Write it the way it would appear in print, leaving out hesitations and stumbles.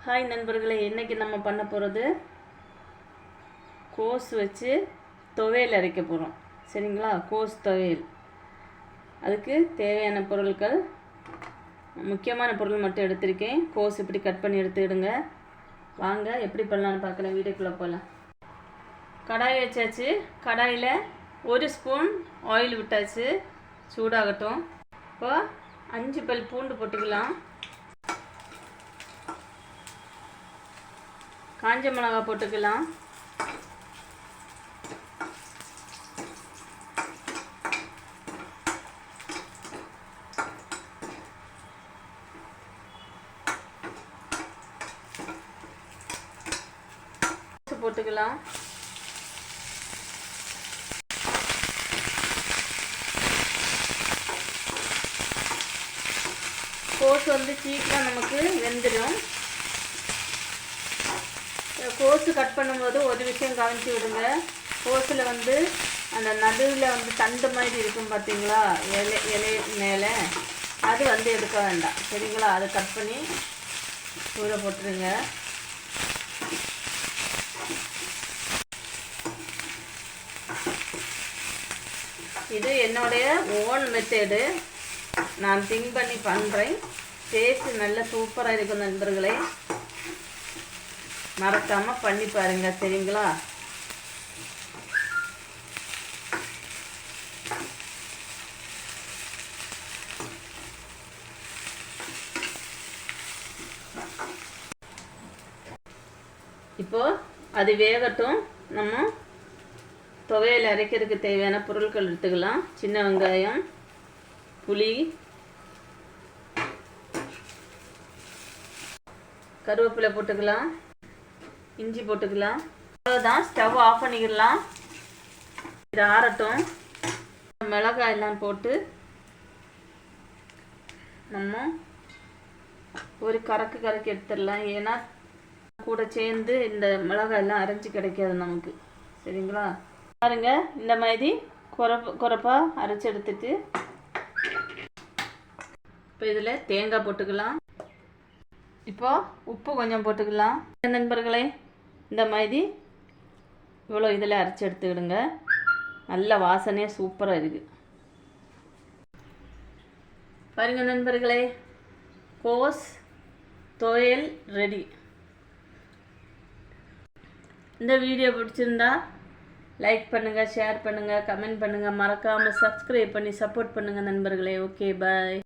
Hi நண்பர்களே, இன்றைக்கி நம்ம பண்ண போகிறது கோஸ் வச்சு துவையல் அரைக்க போகிறோம். சரிங்களா? கோஸ் துவையல். அதுக்கு தேவையான பொருட்கள், முக்கியமான பொருள் மட்டும் எடுத்திருக்கேன். கோஸ் இப்படி கட் பண்ணி எடுத்துக்கிடுங்க. வாங்க எப்படி பண்ணலான்னு பார்க்கலாம். வீடியோக்குள்ளே போகலாம். கடாய் வச்சாச்சு. கடாயில் 1 ஸ்பூன் ஆயில் விட்டாச்சு. சூடாகட்டும். இப்போ 5 பல் பூண்டு போட்டுக்கலாம். காஞ்ச மிளகாய் போட்டுக்கலாம். போட்டுக்கலாம். கோஸ் சீக்கிரம் நமக்கு வெந்துடும். கோஸு கட் பண்ணும்போது ஒரு விஷயம் கவனித்து விடுங்க. கோஸில் அந்த நடுவில் தண்டு மாதிரி இருக்கும் பார்த்தீங்களா, இலை மேலே, அது எடுக்க வேண்டாம். சரிங்களா? அதை கட் பண்ணி தூர போட்டுருங்க. இது என்னுடைய ஓன் மெத்தேடு. நான் திங்க் பண்ணி பண்ணுறேன். டேஸ்ட்டு நல்லா சூப்பராக இருக்கும் நண்பர்களே. மறக்காமல் பண்ணி பாருங்க. சரிங்களா? இப்போ அது வேகட்டும். நம்ம துவையல் அரைக்கிறதுக்கு தேவையான பொருட்கள் எடுத்துக்கலாம். சின்ன வெங்காயம், புளி, கருவேப்பிலை போட்டுக்கலாம், இஞ்சி போட்டுக்கலாம். அவ்வளோதான். ஸ்டவ் ஆஃப் பண்ணிக்கலாம். இது ஆறட்டும். மிளகாய் எல்லாம் போட்டு நம்ம ஒரு கறக்கு எடுத்துடலாம். ஏன்னா கூட சேர்ந்து இந்த மிளகாய் எல்லாம் அரைச்சி கிடைக்காது நமக்கு. சரிங்களா? பாருங்க, இந்த மாதிரி குறைப்பாக அரைச்சி எடுத்துட்டு இப்போ இதில் தேங்காய் போட்டுக்கலாம். இப்போ உப்பு கொஞ்சம் போட்டுக்கலாம். நண்பர்களே, இந்த மாதிரி இவ்வளோ இதில் அரைச்சி எடுத்துக்கிடுங்க. நல்ல வாசனையாக சூப்பராக இருக்குது. பாருங்கள் நண்பர்களே, கோஸ் துவையல் ரெடி. இந்த வீடியோ பிடிச்சிருந்தா லைக் பண்ணுங்கள், ஷேர் பண்ணுங்கள், கமெண்ட் பண்ணுங்கள். மறக்காமல் சப்ஸ்கிரைப் பண்ணி சப்போர்ட் பண்ணுங்கள் நண்பர்களே. ஓகே, பாய்.